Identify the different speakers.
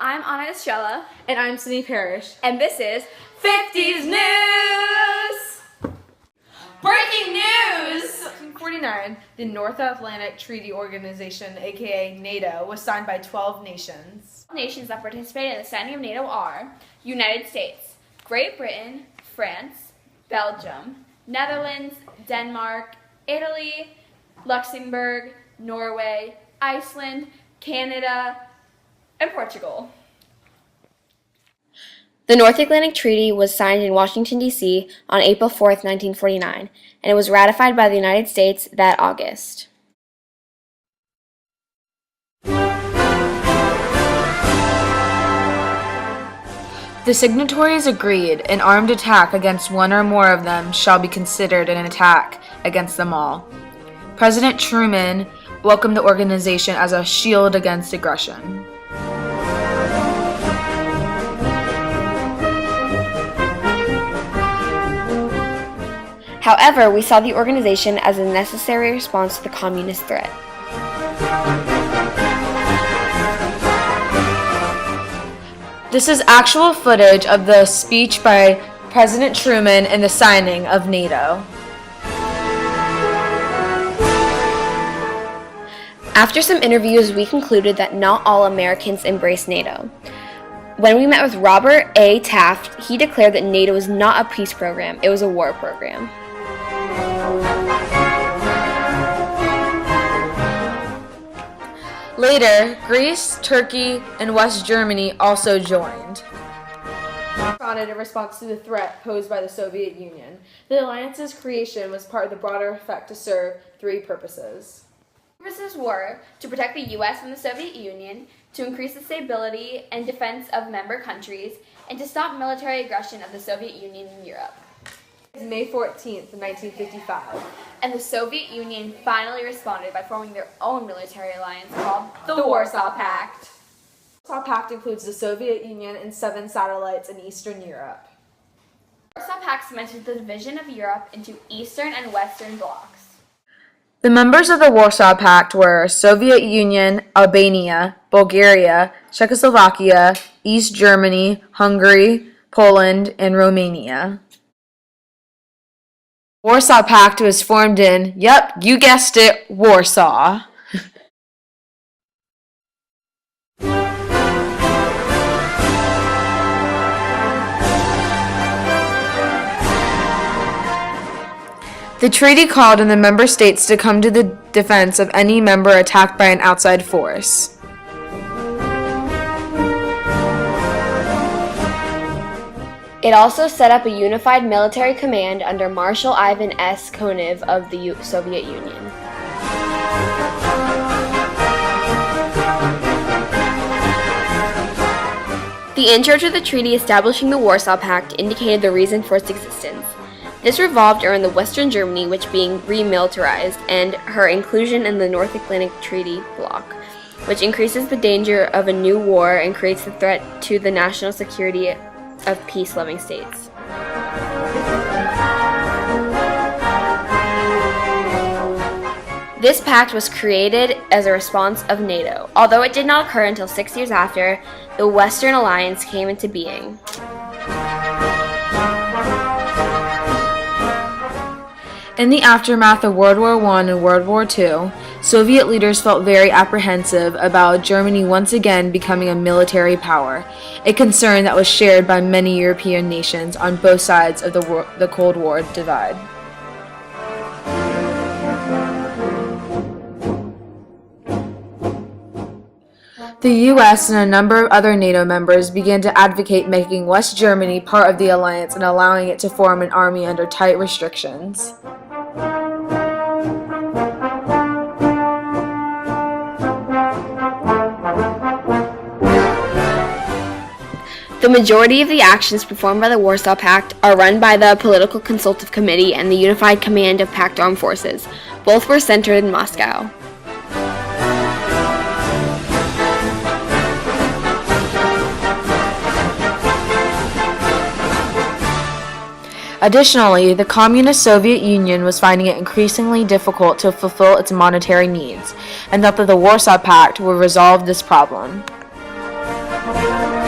Speaker 1: I'm Anna Estrella.
Speaker 2: And I'm Sydney Parrish.
Speaker 1: And this is 50s News! Breaking news!
Speaker 2: 1949, the North Atlantic Treaty Organization, aka NATO, was signed by 12 nations.
Speaker 1: Nations that participate in the signing of NATO are United States, Great Britain, France, Belgium, Netherlands, Denmark, Italy, Luxembourg, Norway, Iceland, Canada, and Portugal.
Speaker 3: The North Atlantic Treaty was signed in Washington, D.C. on April 4, 1949, and it was ratified by the United States that August.
Speaker 2: The signatories agreed an armed attack against one or more of them shall be considered an attack against them all. President Truman welcomed the organization as a shield against aggression.
Speaker 3: However, we saw the organization as a necessary response to the communist threat.
Speaker 2: This is actual footage of the speech by President Truman in the signing of NATO.
Speaker 3: After some interviews, we concluded that not all Americans embrace NATO. When we met with Robert A. Taft, he declared that NATO was not a peace program, it was a war program.
Speaker 2: Later, Greece, Turkey, and West Germany also joined. Founded in response to the threat posed by the Soviet Union. The alliance's creation was part of the broader effect to serve three purposes.
Speaker 1: Purposes were to protect the U.S. from the Soviet Union, to increase the stability and defense of member countries, and to stop military aggression of the Soviet Union in Europe.
Speaker 2: It's May 14th, 1955.
Speaker 1: And the Soviet Union finally responded by forming their own military alliance called the Warsaw Pact.
Speaker 2: The Warsaw Pact includes the Soviet Union and 7 satellites in Eastern Europe.
Speaker 1: The Warsaw Pact cemented the division of Europe into Eastern and Western blocs.
Speaker 2: The members of the Warsaw Pact were Soviet Union, Albania, Bulgaria, Czechoslovakia, East Germany, Hungary, Poland, and Romania. Warsaw Pact was formed in, yep, you guessed it, Warsaw. The treaty called on the member states to come to the defense of any member attacked by an outside force.
Speaker 3: It also set up a unified military command under Marshal Ivan S. Konev of the Soviet Union. The intro to the treaty establishing the Warsaw Pact indicated the reason for its existence. This revolved around the Western Germany, which being remilitarized, and her inclusion in the North Atlantic Treaty bloc, which increases the danger of a new war and creates the threat to the national security of peace-loving states. This pact was created as a response of NATO, although it did not occur until 6 years after the Western Alliance came into being.
Speaker 2: In the aftermath of World War I and World War II, Soviet leaders felt very apprehensive about Germany once again becoming a military power, a concern that was shared by many European nations on both sides of the Cold War divide. The U.S. and a number of other NATO members began to advocate making West Germany part of the alliance and allowing it to form an army under tight restrictions.
Speaker 3: The majority of the actions performed by the Warsaw Pact are run by the Political Consultative Committee and the Unified Command of Pact Armed Forces. Both were centered in Moscow.
Speaker 2: Additionally, the Communist Soviet Union was finding it increasingly difficult to fulfill its monetary needs, and thought that the Warsaw Pact would resolve this problem.
Speaker 1: Bye.